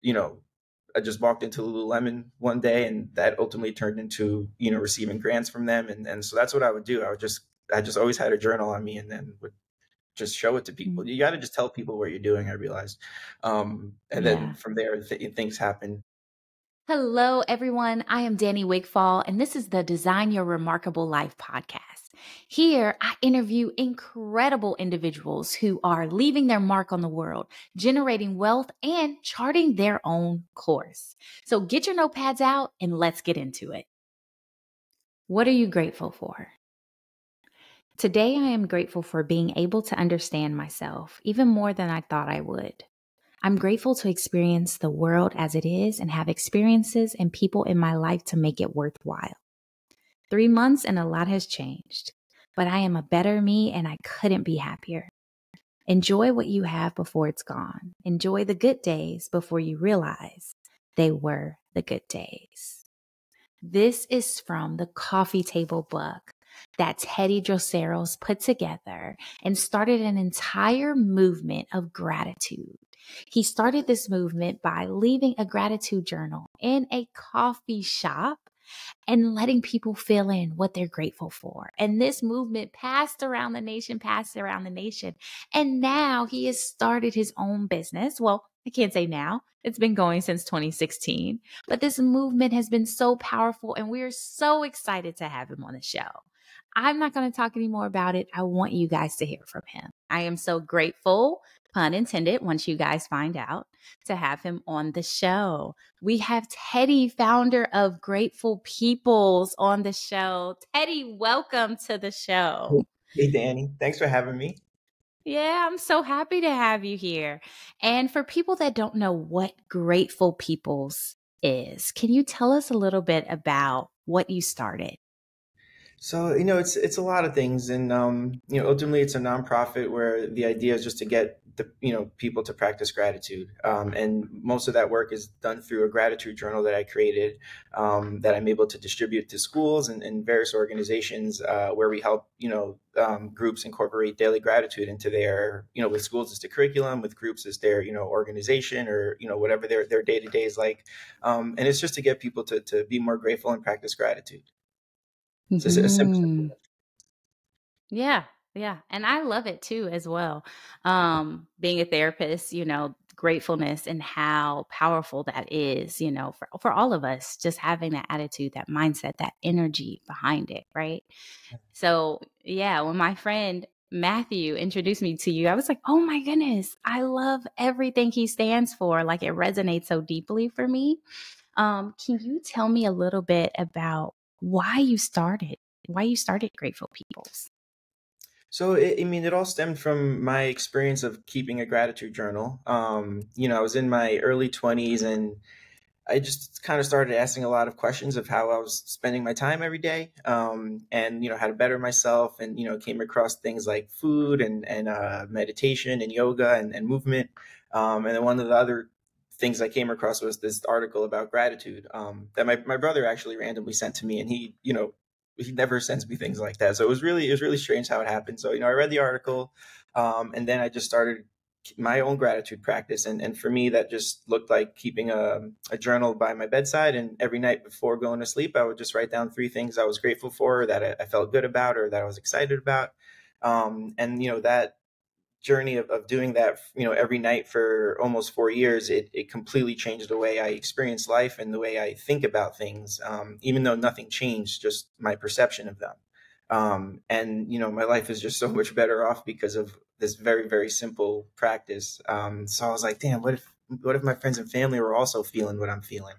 I just walked into Lululemon one day, and that ultimately turned into, receiving grants from them. And so that's what I would do. I just always had a journal on me, and then would just show it to people. You got to just tell people what you're doing, I realized. And then Yeah. from there, things happen. Hello, everyone. I am Danny Wigfall, and this is the Design Your Remarkable Life podcast. Here, I interview incredible individuals who are leaving their mark on the world, generating wealth, and charting their own course. So get your notepads out and let's get into it. What are you grateful for? Today, I am grateful for being able to understand myself even more than I thought I would. I'm grateful to experience the world as it is and have experiences and people in my life to make it worthwhile. 3 months and a lot has changed, but I am a better me and I couldn't be happier. Enjoy what you have before it's gone. Enjoy the good days before you realize they were the good days. This is from the coffee table book that Teddy Droseros put together and started an entire movement of gratitude. He started this movement by leaving a gratitude journal in a coffee shop and letting people fill in what they're grateful for. And this movement passed around the nation. And now he has started his own business. Well, I can't say now. It's been going since 2016. But this movement has been so powerful, and we are so excited to have him on the show. I'm not going to talk anymore about it. I want you guys to hear from him. I am so grateful, pun intended, once you guys find out, to have him on the show. We have Teddy, founder of Grateful Peoples, on the show. Teddy, welcome to the show. Hey, Danny. Thanks for having me. Yeah, I'm so happy to have you here. And for people that don't know what Grateful Peoples is, can you tell us a little bit about what you started? So, it's a lot of things. And, ultimately it's a nonprofit where the idea is just to get people to practice gratitude. And most of that work is done through a gratitude journal that I created, that I'm able to distribute to schools and various organizations, where we help, groups incorporate daily gratitude into their, with schools it's the curriculum, with groups it's their, organization, or, whatever their day-to-day is like. And it's just to get people to be more grateful and practice gratitude. So it's a simple. Yeah. And I love it too, as well. Being a therapist, gratefulness and how powerful that is, for all of us, just having that attitude, that mindset, that energy behind it. Right. So yeah, when my friend Matthew introduced me to you, I was like, oh my goodness, I love everything he stands for. Like, it resonates so deeply for me. Can you tell me a little bit about why you started Grateful Peoples? So, it all stemmed from my experience of keeping a gratitude journal. I was in my early 20s, and I just kind of started asking a lot of questions of how I was spending my time every day, and, how to better myself, and, came across things like food and meditation and yoga and movement. And then one of the other things I came across was this article about gratitude, that my brother actually randomly sent to me, and he never sends me things like that. So it was really strange how it happened. So, I read the article, and then I just started my own gratitude practice. And for me, that just looked like keeping a journal by my bedside. And every night before going to sleep, I would just write down 3 things I was grateful for, that I felt good about, or that I was excited about. And, that journey of doing that, every night for almost 4 years, it completely changed the way I experience life and the way I think about things, even though nothing changed, just my perception of them. And, my life is just so much better off because of this very, very simple practice. So I was like, damn, what if my friends and family were also feeling what I'm feeling?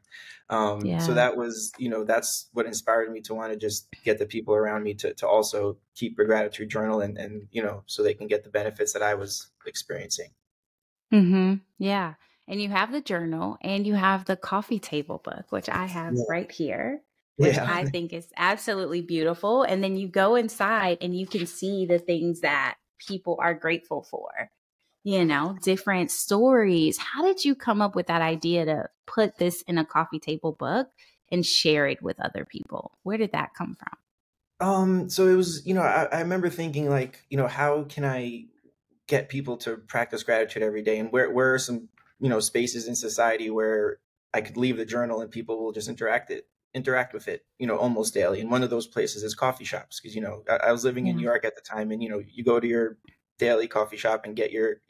So that was, that's what inspired me to want to just get the people around me to also keep a gratitude journal, and, so they can get the benefits that I was experiencing. Yeah. And you have the journal and you have the coffee table book, which I have Yeah. right here, which Yeah. I think is absolutely beautiful. And then you go inside and you can see the things that people are grateful for, different stories. How did you come up with that idea to put this in a coffee table book and share it with other people? Where did that come from? So it was, I remember thinking, like, how can I get people to practice gratitude every day, and where are some spaces in society where I could leave the journal and people will just interact with it, almost daily. And one of those places is coffee shops, because I was living in New Yeah. York at the time, and you go to your daily coffee shop and get your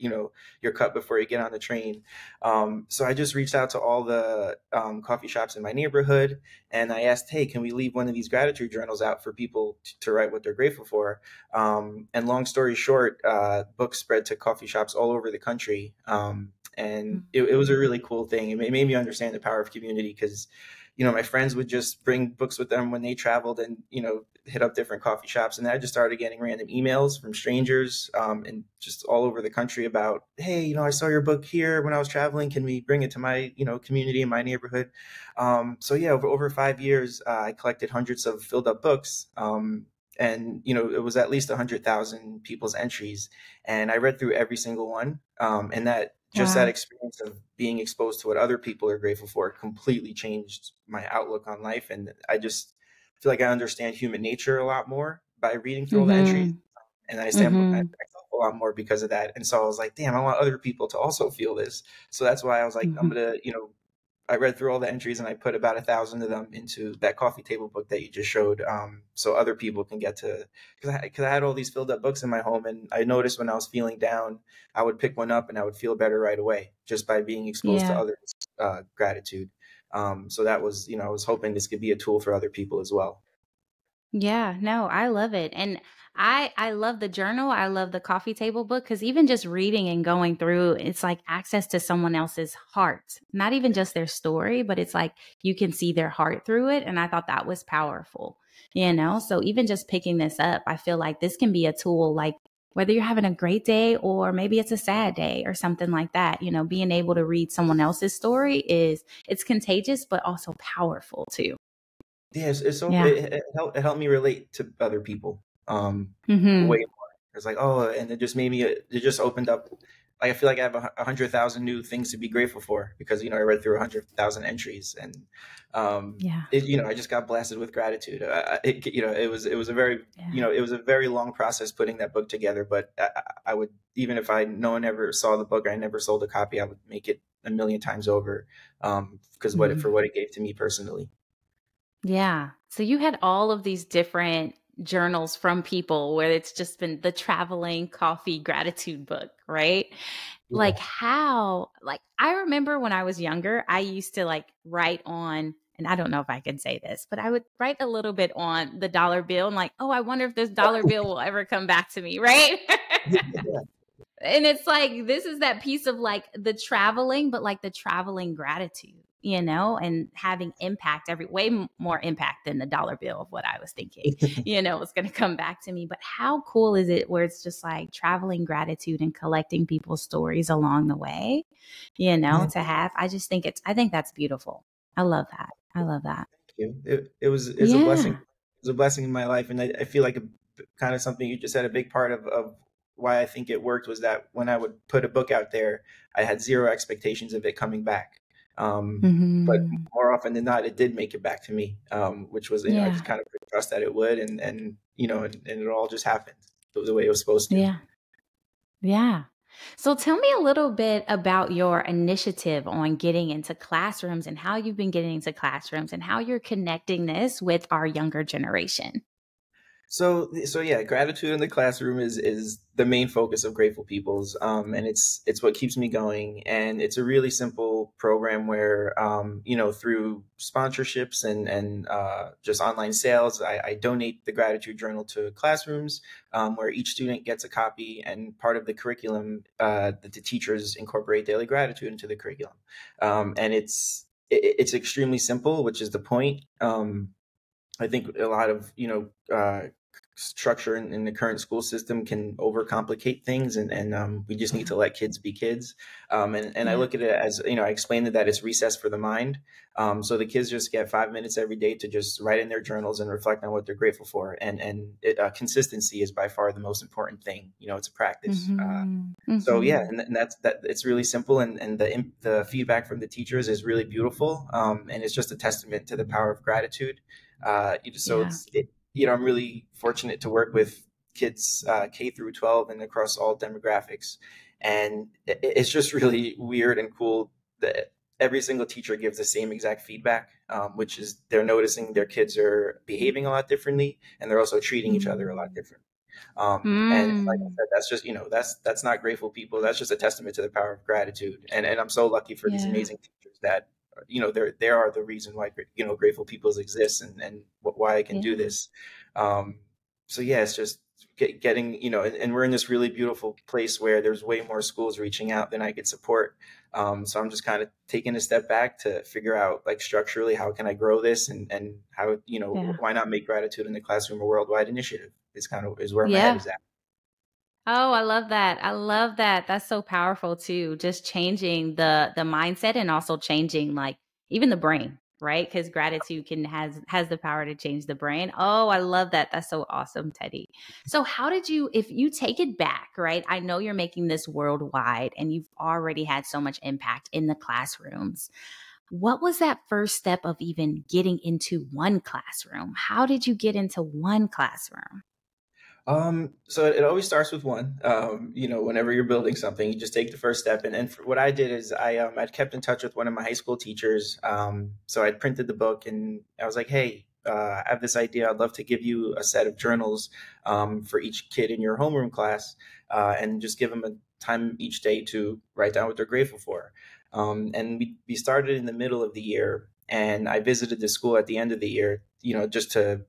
cup before you get on the train. So I just reached out to all the coffee shops in my neighborhood, and I asked, hey, can we leave one of these gratitude journals out for people to write what they're grateful for? And long story short, books spread to coffee shops all over the country. And it was a really cool thing. It made me understand the power of community, because my friends would just bring books with them when they traveled, and hit up different coffee shops. And then I just started getting random emails from strangers, and just all over the country about, hey, I saw your book here when I was traveling. Can we bring it to my community in my neighborhood? So yeah, over 5 years, I collected hundreds of filled up books. And it was at least 100,000 people's entries, and I read through every single one. And that Wow. experience of being exposed to what other people are grateful for completely changed my outlook on life. And I just feel like I understand human nature a lot more by reading through all the entries. Mm-hmm. And I understand Mm-hmm. myself a lot more because of that. And so I was like, damn, I want other people to also feel this. So that's why I was like, I'm Mm-hmm. going to, I read through all the entries, and I put about 1,000 of them into that coffee table book that you just showed, so other people can get to, because I had all these filled up books in my home, and I noticed when I was feeling down, I would pick one up and I would feel better right away just by being exposed to Yeah. others' gratitude. So that was, I was hoping this could be a tool for other people as well. Yeah, no, I love it. And I love the journal. I love the coffee table book, cuz even just reading and going through, it's like access to someone else's heart. Not even just their story, but it's like you can see their heart through it, and I thought that was powerful. So even just picking this up, I feel like this can be a tool, like whether you're having a great day or maybe it's a sad day or something like that, being able to read someone else's story it's contagious but also powerful too. Yes, it's so Yeah. it helped me relate to other people way Mhm. more. It's like, oh, and it just made me it just opened up, like I feel like I have 100,000 new things to be grateful for, because I read through 100,000 entries. And Yeah. I just got blasted with gratitude. It was a very Yeah. it was a very long process putting that book together. But I would, even if no one ever saw the book, I never sold a copy, I would make it a million times over, because Mhm. what it gave to me personally. Yeah. So you had all of these different journals from people where it's just been the traveling coffee gratitude book, right? Like Yeah. how, like I remember when I was younger, I used to like write on, and I don't know if I can say this, but I would write a little bit on the dollar bill and like, oh, I wonder if this dollar bill will ever come back to me, right? And it's like, this is that piece of like the traveling, but like the traveling gratitude, and having impact more impact than the dollar bill of what I was thinking, was going to come back to me. But how cool is it where it's just like traveling gratitude and collecting people's stories along the way, Yeah. to have? I think that's beautiful. I love that. I love that. You. It's a blessing. Yeah. It was a blessing in my life, and I feel like kind of something you just said. A big part of why I think it worked was that when I would put a book out there, I had zero expectations of it coming back. But Hmm. more often than not, it did make it back to me, which was, I Yeah. just kind of trust that it would, and it all just happened the way it was supposed to. Yeah. Yeah. So tell me a little bit about your initiative on getting into classrooms and how you've been getting into classrooms and how you're connecting this with our younger generation. So yeah, gratitude in the classroom is the main focus of Grateful People's, and it's what keeps me going. And it's a really simple program where, through sponsorships and just online sales, I donate the gratitude journal to classrooms, where each student gets a copy, and part of the curriculum, that the teachers incorporate daily gratitude into the curriculum. And it's extremely simple, which is the point. I think a lot of structure in the current school system can overcomplicate things, and we just need Yeah. to let kids be kids. And I Yeah. look at it as, I explained that it's recess for the mind. So the kids just get 5 minutes every day to just write in their journals and reflect on what they're grateful for. Consistency is by far the most important thing. It's a practice. Hmm. So yeah, Hmm. and that's that. It's really simple, and the feedback from the teachers is really beautiful, and it's just a testament to the power of gratitude. So Yeah. I'm really fortunate to work with kids, K through 12 and across all demographics, And it's just really weird and cool that every single teacher gives the same exact feedback, which is they're noticing their kids are behaving a lot differently, and they're also treating each other a lot Mm. differently. And like I Mm. said, that's just, that's not grateful people. That's just a testament to the power of gratitude. And I'm so lucky for these Yeah. amazing teachers that, they are the reason why, grateful peoples exist, and why I can do Yeah. this. Um, so yeah, it's just getting, and we're in this really beautiful place where there's way more schools reaching out than I could support. So I'm just kind of taking a step back to figure out, like, structurally, how can I grow this, and how, Yeah. why not make gratitude in the classroom a worldwide initiative, is where my head Yeah. is at. Oh, I love that. I love that. That's so powerful too. Just changing the mindset and also changing like even the brain, right? Because gratitude can has the power to change the brain. Oh, I love that. That's so awesome, Teddy. So how did you, if you take it back, right? I know you're making this worldwide and you've already had so much impact in the classrooms. What was that first step of even getting into one classroom? How did you get into one classroom? So it always starts with one. Whenever you're building something, you just take the first step. And what I did is I'd kept in touch with one of my high school teachers. So I'd printed the book, and I was like, hey, I have this idea. I'd love to give you a set of journals, for each kid in your homeroom class, and just give them a time each day to write down what they're grateful for. And we started in the middle of the year, and I visited the school at the end of the year, just to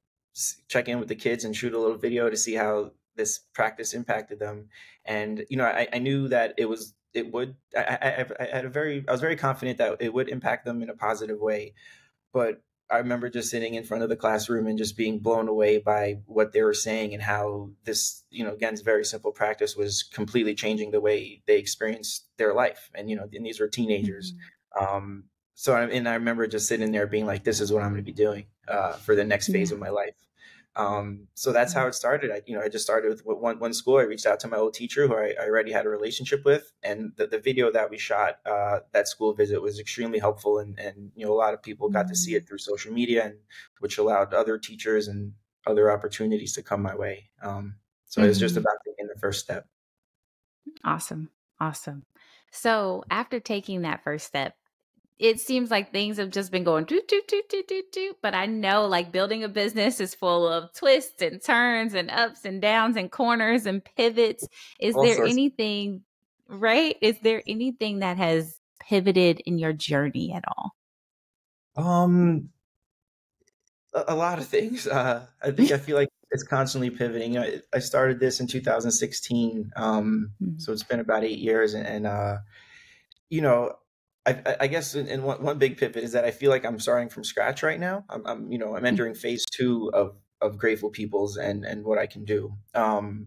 check in with the kids and shoot a little video to see how this practice impacted them. And I knew that it would. I was very confident that it would impact them in a positive way. But I remember just sitting in front of the classroom and just being blown away by what they were saying, and how this, again, this very simple practice was completely changing the way they experienced their life. And these were teenagers. Mhm. And I remember just sitting there being like, this is what I'm going to be doing, for the next phase Yeah. of my life. So that's how Yeah. it started. I just started with one school. I reached out to my old teacher who I already had a relationship with, and the video that we shot, that school visit, was extremely helpful, and a lot of people got to see Mm. it through social media, and which allowed other teachers and other opportunities to come my way. So it was just Mhm. about taking the first step. Awesome. Awesome. So after taking that first step, it seems like things have just been going doot, doot, doot, doot, doot, doot. But I know like building a business is full of twists and turns and ups and downs and corners and pivots. Is All there sorts. anything, right? Is there anything that has pivoted in your journey at all? Um, a lot of things. I feel like it's constantly pivoting. I started this in 2016, Mhm. so it's been about 8 years, and you know, I guess in one big pivot is that I feel like I'm starting from scratch right now. I'm entering phase two of Grateful Peoples, and what I can do.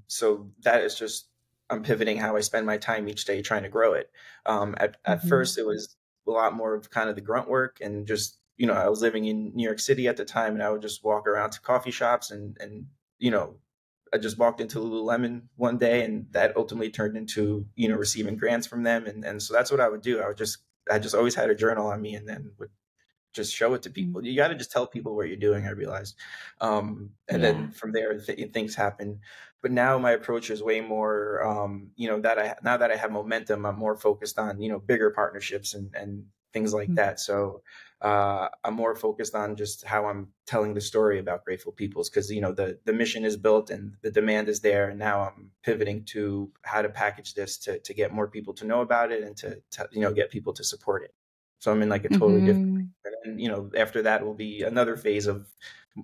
So that is just, I'm pivoting how I spend my time each day trying to grow it. At Mhm. first, it was a lot more of kind of the grunt work, and just, I was living in New York City at the time, and I would just walk around to coffee shops, and you know I just walked into Lululemon one day, and that ultimately turned into, receiving grants from them. And so that's what I would do. I just always had a journal on me, and then would just show it to Mhm. people. You got to just tell people what you're doing, I realized. And Yeah. then from there, things happen. But now my approach is way more, now that I have momentum, I'm more focused on, bigger partnerships, and things like Mm. that. So I'm more focused on just how I'm telling the story about Grateful Peoples, because, the mission is built and the demand is there. And now I'm pivoting to how to package this to get more people to know about it, and to get people to support it. So I'm in like a totally different. Mhm. And then, after that will be another phase of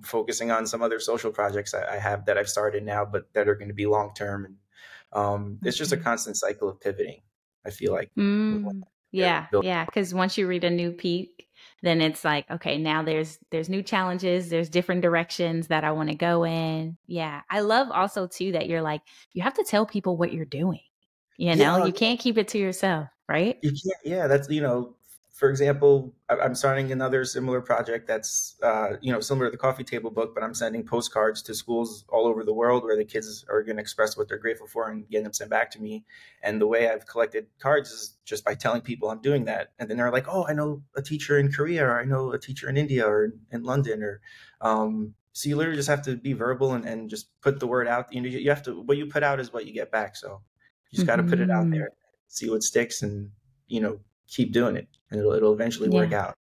focusing on some other social projects I have that I've started now, but that are going to be long term. And it's just a Okay. constant cycle of pivoting, I feel like, when Mm. you're Yeah, building. yeah. Because once you read a new peak, then it's like, okay, now there's new challenges, there's different directions that I want to go in. Yeah, I love also too that you're like, you have to tell people what you're doing. Yeah, You can't keep it to yourself, right? you can't. Yeah, that's, for example, I'm starting another similar project that's, similar to the coffee table book, but I'm sending postcards to schools all over the world where the kids are going to express what they're grateful for and getting them sent back to me. And the way I've collected cards is just by telling people I'm doing that, and then they're like, "Oh, I know a teacher in Korea, or I know a teacher in India, or in London," or so you literally just have to be verbal, and just put the word out. You have to, what you put out is what you get back. So you just got to put it out Hmm. there. see what sticks, and keep doing it, and it'll eventually work Yeah. out.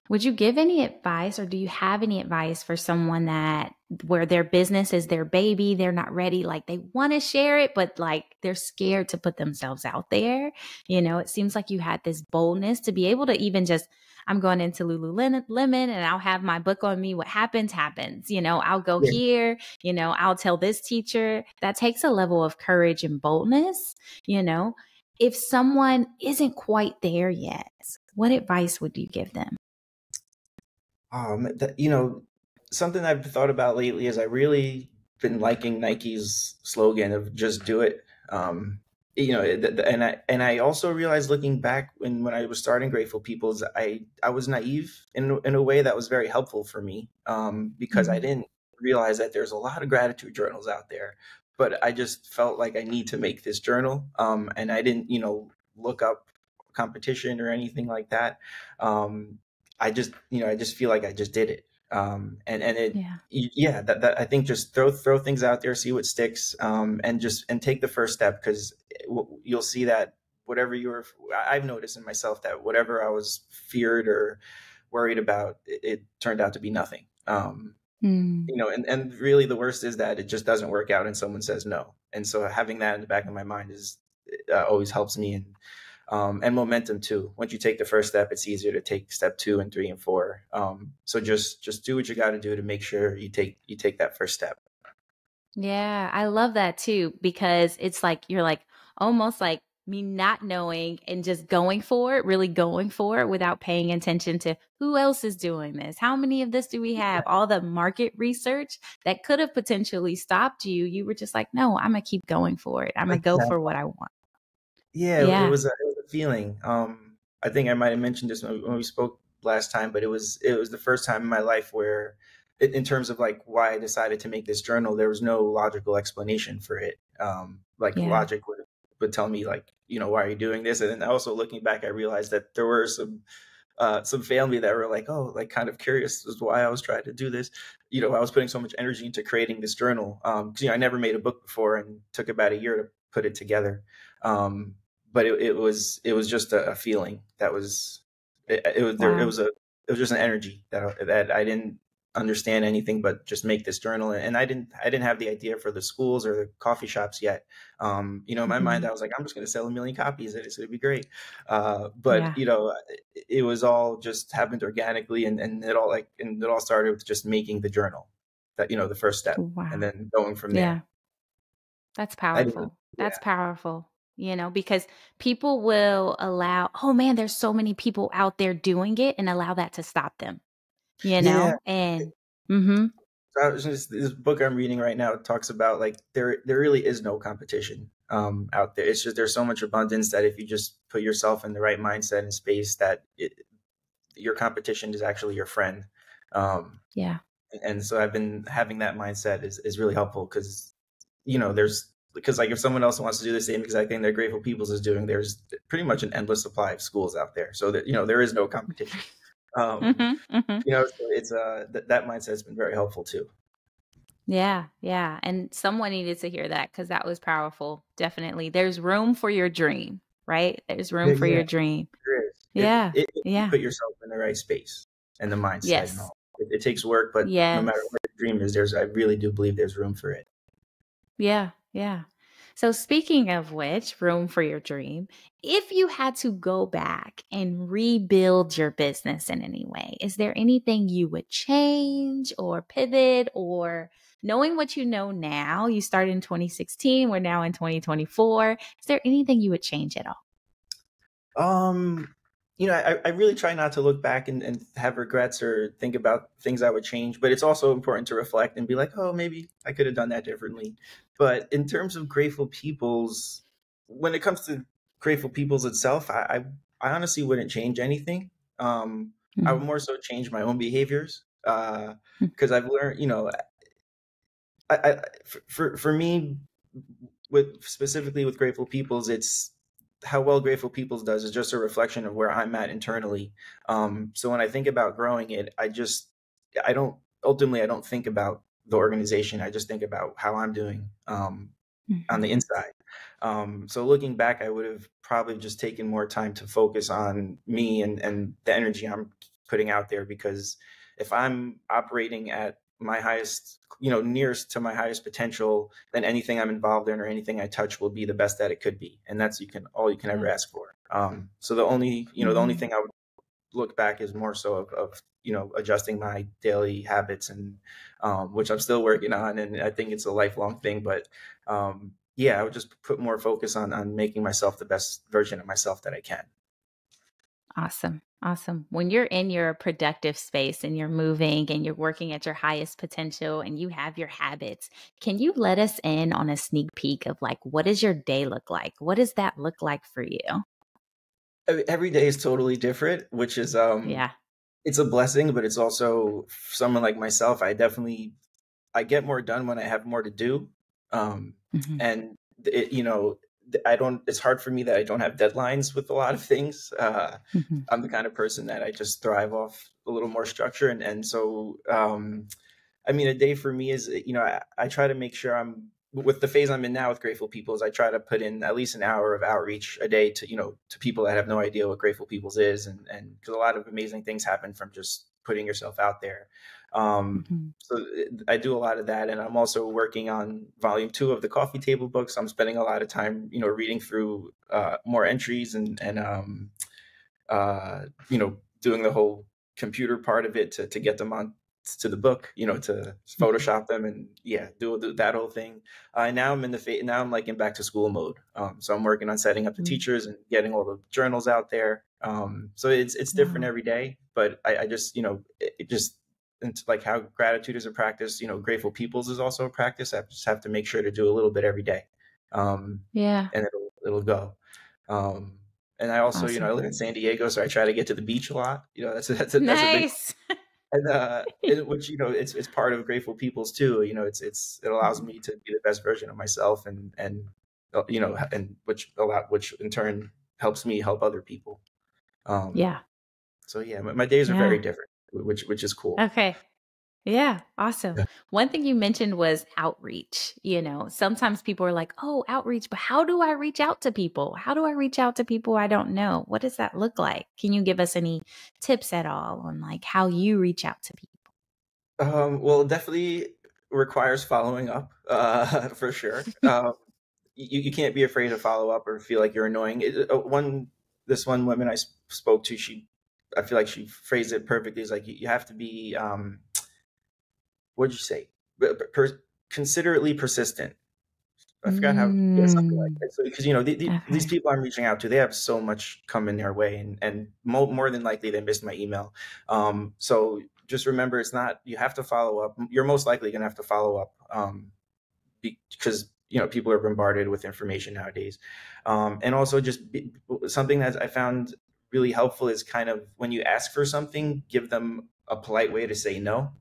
Would you give any advice, or do you have any advice for someone that where their business is their baby, they're not ready, like they want to share it, but like they're scared to put themselves out there? It seems like you had this boldness to be able to even just, I'm going into Lululemon and I'll have my book on me. What happens, happens. I'll go Yeah. here, I'll tell this teacher. That takes a level of courage and boldness. If someone isn't quite there yet, what advice would you give them? Something I've thought about lately is I really been liking Nike's slogan of "Just do it." And I also realized, looking back when I was starting Grateful People's, I was naive in a way that was very helpful for me, because I Mhm. didn't realize that there's a lot of gratitude journals out there, but I just felt like I need to make this journal, and I didn't look up competition or anything like that. Um, I just feel like I just did it, and it Yeah. yeah, that I think, just throw things out there, see what sticks, and take the first step, because you'll see that whatever I've noticed in myself that whatever I was feared or worried about, it turned out to be nothing. Mm. And really the worst is that it just doesn't work out and someone says no. And so having that in the back of my mind is always helps me. And momentum too. Once you take the first step, it's easier to take step 2 and 3 and 4. So just do what you got to do to make sure you take that first step. Yeah, I love that too, because it's like you're like almost like me not knowing and just going for it, really going for it without paying attention to who else is doing this. How many of this do we have? All the market research that could have potentially stopped you. You were just like, no, I'm going to keep going for it. I'm going to go for what I want. Yeah, it Yeah. was a feeling. I think I might have mentioned this when we spoke last time, but it was the first time in my life where, in terms of like why I decided to make this journal, there was no logical explanation for it. Like Yeah. logic would tell me, like, why are you doing this? And then also looking back, I realized that there were some family that were like, oh, like kind of curious as to why I was trying to do this. I was putting so much energy into creating this journal, because I never made a book before and took about a year to put it together. Um, but it was just a feeling that was it was there it Wow. was a it was just an energy that I didn't understand anything but just make this journal. And I didn't have the idea for the schools or the coffee shops yet. In my mind Hmm. I was like, I'm just going to sell 1 million copies and it's going to be great. But Yeah. it was all just happened organically, and it all started with just making the journal, that the first step, and Wow. then going from Yeah. there. That's I didn't powerful. That's Yeah. powerful, because people will allow, oh man, there's so many people out there doing it and allow that to stop them, Yeah. and mm-hmm. This book I'm reading right now talks about, like, there really is no competition out there. It's just there's so much abundance that if you just put yourself in the right mindset and space, that your competition is actually your friend. Um, Yeah. and so I've been having that mindset is really helpful, because like, if someone else wants to do the same exact thing that Grateful Peoples is doing, there's pretty much an endless supply of schools out there, so that there is no competition. Um, Mm-hmm. Mm-hmm. so it's that mindset's been very helpful too. Yeah. Yeah. And someone needed to hear that because that was powerful. Definitely. There's room for your dream, right? There's room for Yeah, your dream. there is. Yeah. If you Yeah. put yourself in the right space and the mindset and Yes. all, it takes work, but no matter Yes. what your dream is, I really do believe there's room for it. Yeah, yeah. So speaking of which, room for your dream, if you had to go back and rebuild your business in any way, is there anything you would change or pivot, or knowing what you know now, you started in 2016, we're now in 2024, is there anything you would change at all? Um, I really try not to look back and have regrets or think about things I would change, but it's also important to reflect and be like, oh, maybe I could have done that differently. But in terms of Grateful Peoples, when it comes to Grateful Peoples itself, I honestly wouldn't change anything. I would Mm, more so change my own behaviors, mm, because I've learned, for me, with specifically with Grateful Peoples, it's how well Grateful Peoples does is just a reflection of where I'm at internally. So when I think about growing it, I don't ultimately I don't think about the organization. I just think about how I'm doing, on mhm. the inside. So looking back, I would have probably just taken more time to focus on me and the energy I'm putting out there, because if I'm operating at my highest, nearest to my highest potential, then anything I'm involved in or anything I touch will be the best that it could be. And that's all you can ever Yeah. ask for. So the only Hmm. thing I would look back is more so of adjusting my daily habits, and which I'm still working on, and I think it's a lifelong thing. But yeah, I would just put more focus on making myself the best version of myself that I can. Awesome. Awesome. When you're in your productive space and you're moving and you're working at your highest potential and you have your habits, can you let us in on a sneak peek of like, what does your day look like? What does that look like for you? Every day is totally different, which is Yeah. it's a blessing, but it's also, for someone like myself, I get more done when I have more to do. Um, Hmm. and I don't, it's hard for me that I don't have deadlines with a lot of things. Hmm. I'm the kind of person that I just thrive off a little more structure. And so, I mean, a day for me is, I try to make sure with the phase I'm in now with Grateful Peoples, I try to put in at least an hour of outreach a day to people that have no idea what Grateful Peoples is. And because a lot of amazing things happen from just putting yourself out there. Hmm. So I do a lot of that. And I'm also working on volume 2 of the coffee table books. I'm spending a lot of time, reading through more entries and doing the whole computer part of it to get them on to the book, to Hmm. Photoshop them and yeah, do that whole thing. Now I'm now I'm like in back to school mode. So I'm working on setting up the Hmm. teachers and getting all the journals out there. So it's different Wow. every day, but I just, it just, it's like how gratitude is a practice, Grateful Peoples is also a practice. I just have to make sure to do a little bit every day. Um, Yeah. and it'll go. Um, and I also, I Awesome. live in San Diego, so I try to get to the beach a lot. That's a big, Nice. which it's part of Grateful Peoples too. It allows Mhm. me to be the best version of myself, and which in turn helps me help other people. Um, Yeah. so yeah, my days are very Yeah. different, which is cool. Okay. Yeah, awesome. Yeah. One thing you mentioned was outreach. Sometimes people are like, oh, outreach, but how do I reach out to people? How do I reach out to people I don't know? What does that look like? Can you give us any tips at all on like how you reach out to people? Well, it definitely requires following up, for sure. You can't be afraid to follow up or feel like you're annoying. This one woman I spoke to, I feel like she phrased it perfectly. Is like you have to be, what did you say? Considerately persistent. I forgot how, yeah, something like Mm, that. So because these okay. people I'm reaching out to, they have so much coming their way, and more than likely they missed my email. So just remember, it's not, you have to follow up. You're most likely going to have to follow up, because people are bombarded with information nowadays, and also something that I found really helpful is kind of when you ask for something, give them a polite way to say no,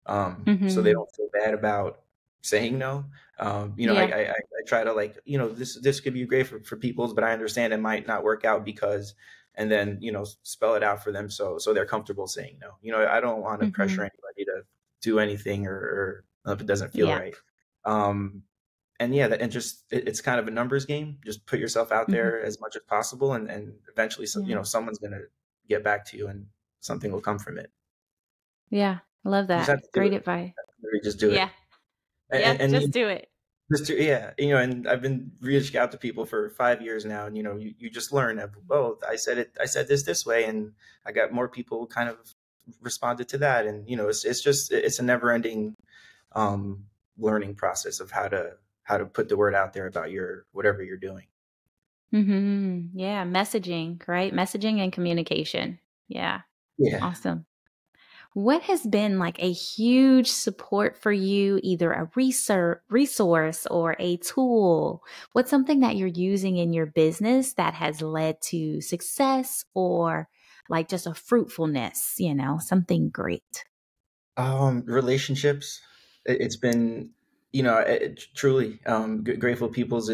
so they Hmm. don't feel bad about saying no. Yeah. I try to, like, this could be great for people's, but I understand it might not work out because, and then spell it out for them so they're comfortable saying no. I don't want to pressure Hmm. anybody to do anything, or if it doesn't feel Yeah. right. Um, and yeah, and just it's kind of a numbers game. Just put yourself out Hmm. there as much as possible, and eventually, Yeah. someone's gonna get back to you, and something will come from it. Yeah. I love You just that. have to do Great it. advice. Literally just do Yeah. it. Yeah. And Just do it. just to, yeah, and I've been reaching out to people for 5 years now, and you just learn of, oh, I said this way, and I got more people kind of responded to that, and it's a never ending, um, learning process of how to put the word out there about your whatever you're doing. Yeah. Messaging, right? Messaging and communication. Yeah. Yeah. Awesome. What has been like a huge support for you, either a resource or a tool? What's something that you're using in your business that has led to success or like just a fruitfulness, something great? Relationships. It's been, truly, Grateful Peoples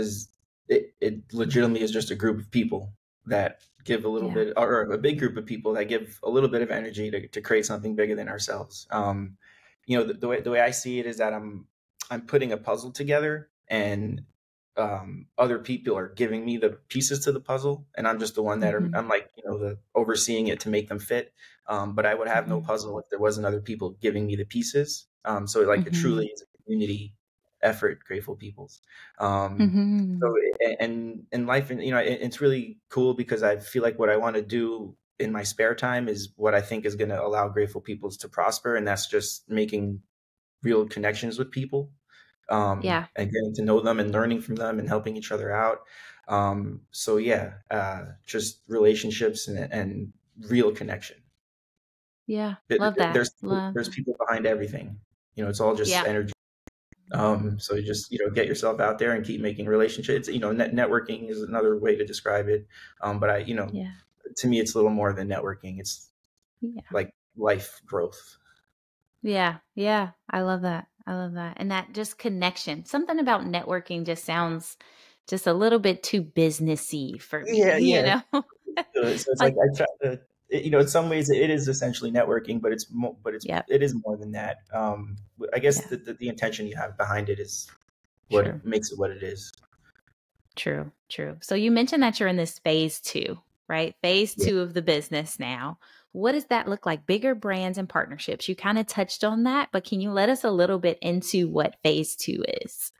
it legitimately is just a group of people that give a little Yeah. bit, or a big group of people that give a little bit of energy to create something bigger than ourselves. The way I see it is that I'm putting a puzzle together, and other people are giving me the pieces to the puzzle, and I'm just the one that Mm-hmm. I'm like, the overseeing it to make them fit. But I would have no Mm-hmm. puzzle if there wasn't other people giving me the pieces. So it Mm-hmm. truly is a community effort, Grateful People's. Um, so Mm-hmm. and in life, and it's really cool because I feel like what I want to do in my spare time is what I think is going to allow Grateful Peoples to prosper, and that's just making real connections with people, Yeah. and getting to know them and learning from them and helping each other out. So yeah, just relationships and real connection. Yeah. There- Love that. There's Love there's that. people behind everything. It's all just Yeah. energy. So you just get yourself out there and keep making relationships. Networking is another way to describe it. But Yeah. to me, it's a little more than networking. It's Yeah. like life growth. Yeah. Yeah. I love that. I love that. And that just connection. Something about networking just sounds just a little bit too businessy for me, Yeah, yeah. So it's like Like, I try to, in some ways it is essentially networking, but yeah, it is more than that. I guess yeah, the intention you have behind it is what true, it makes it what it is. true, true. So you mentioned that you're in this phase two, right? Phase Yeah. two of the business now. What does that look like? Bigger brands and partnerships. You kind of touched on that, but can you let us a little bit into what phase two is?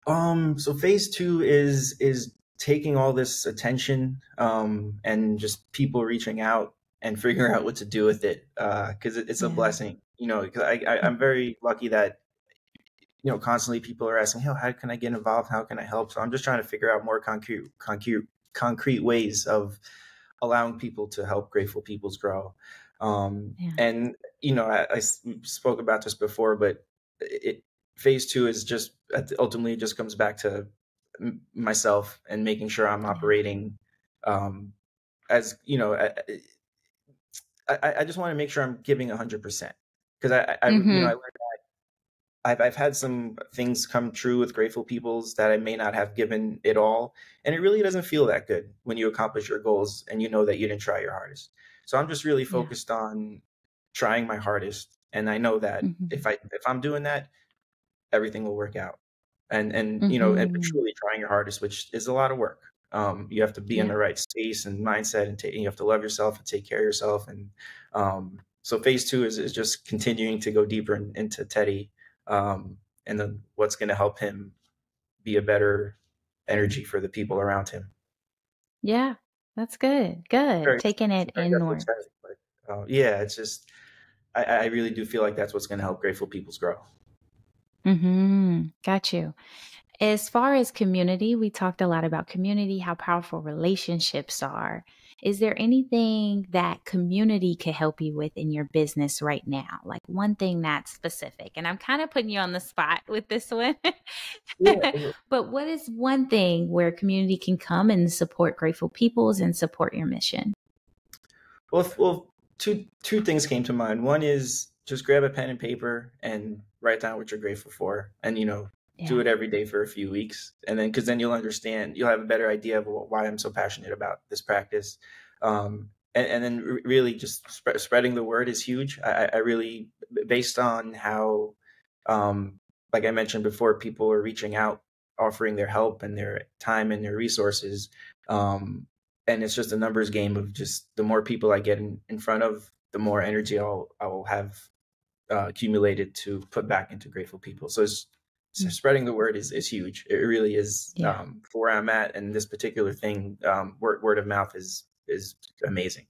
So phase two is taking all this attention, and just people reaching out and figuring out what to do with it, because it's a Yeah. blessing. Because I'm very lucky that constantly people are asking, "Hey, how can I get involved? How can I help?" So I'm just trying to figure out more concrete ways of allowing people to help Grateful Peoples grow. Yeah. And spoke about this before, but it phase two is just ultimately it just comes back to myself and making sure I'm Yeah. operating, as I just want to make sure I'm giving 100%, because I Mm-hmm. learned I've had some things come true with Grateful Peoples that I may not have given it all, and it really doesn't feel that good when you accomplish your goals and you know that you didn't try your hardest. So I'm just really Yeah. focused on trying my hardest, and I know that Mm-hmm. if I'm doing that, everything will work out. And Mm-hmm. truly trying your hardest, which is a lot of work. You have to be in Yeah. the right space and mindset, and you have to love yourself and take care of yourself. And so phase two is just continuing to go deeper into Teddy, and then what's going to help him be a better energy for the people around him. Yeah. That's good. Good. Taking it Very definitely inward. exciting, but yeah, it's just I really do feel like that's what's going to help Grateful Peoples grow. Mm-hmm. Got you. As far as community, we talked a lot about community, how powerful relationships are. Is there anything that community could help you with in your business right now? Like one thing that's specific. And I'm kind of putting you on the spot with this one. Yeah. But what is one thing where community can come and support Grateful Peoples and support your mission? Well, two things came to mind. One is just grab a pen and paper and write down what you're grateful for, and do Yeah. it every day for a few weeks, and then because then you'll have a better idea of why I'm so passionate about this practice. And then really just spreading the word is huge. I really, based on how, um, like I mentioned before, people are reaching out, offering their help and their time and their resources. And it's just a numbers game of just the more people I get in front of, the more energy I will have accumulated to put back into Grateful People. So Mm. spreading the word is huge. It really is, Yeah. for where I'm at, and this particular thing. Word of mouth is amazing.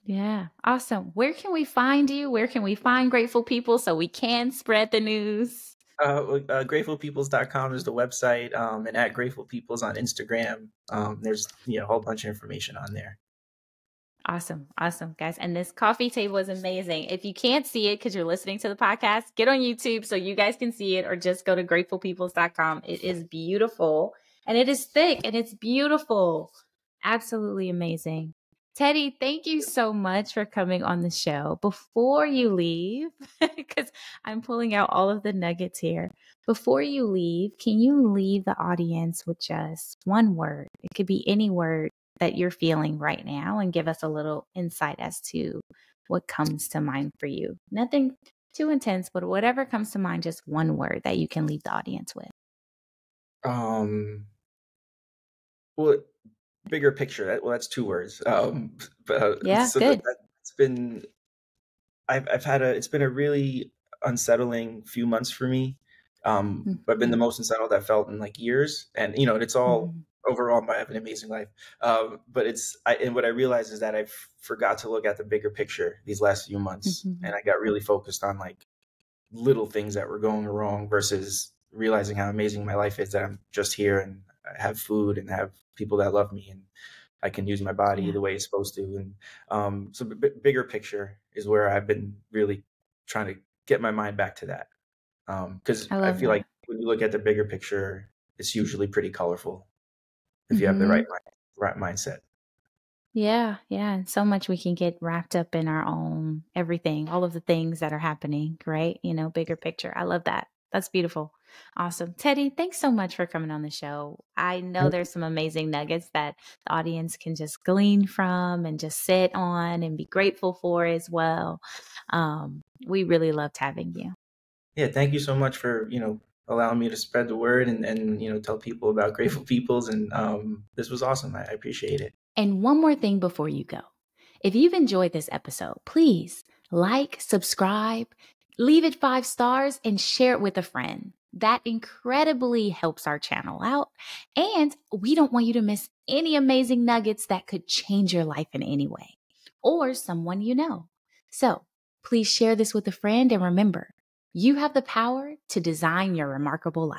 Yeah. Awesome. Where can we find you? Where can we find Grateful People so we can spread the news? Gratefulpeoples.com is the website, and at Grateful Peoples on Instagram. There's a whole bunch of information on there. Awesome. Awesome, guys. And this coffee table is amazing. If you can't see it because you're listening to the podcast, get on YouTube so you guys can see it, or just go to gratefulpeoples.com. It is beautiful and it is thick and it's beautiful. Absolutely amazing. Teddy, thank you so much for coming on the show. Before you leave, because I'm pulling out all of the nuggets here. Before you leave, can you leave the audience with just one word? It could be any word that you're feeling right now and give us a little insight as to what comes to mind for you. Nothing too intense, but whatever comes to mind, just one word that you can leave the audience with. Um, well, bigger picture. Well, that's two words. But Yeah, so good. that's been I've had it's been a really unsettling few months for me. I've been the Mhm. most unsettled I've felt in like years, and it's all Mhm. overall. I have an amazing life, but and what I realized is that I forgot to look at the bigger picture these last few months, and Mhm. I got really focused on like little things that were going wrong versus realizing how amazing my life is, that I'm just here and I have food and have people that love me and I can use my body Yeah, the way it's supposed to. And so bigger picture is where I've been really trying to get my mind back to that. Because I I love feel like that. when you look at the bigger picture, it's usually pretty colorful if you have the Mhm. right mindset. Yeah, yeah. And so much we can get wrapped up in our own everything, all of the things that are happening, right? Bigger picture. I love that. That's beautiful. Awesome. Teddy, thanks so much for coming on the show. I know there's some amazing nuggets that the audience can just glean from and just sit on and be grateful for as well. We really loved having you. Yeah, thank you so much for allowing me to spread the word and tell people about Grateful Peoples. And this was awesome. I appreciate it. And one more thing before you go. If you've enjoyed this episode, please like, subscribe, leave it 5 stars, and share it with a friend. That incredibly helps our channel out. And we don't want you to miss any amazing nuggets that could change your life in any way or someone you know. So please share this with a friend and remember, you have the power to design your remarkable life.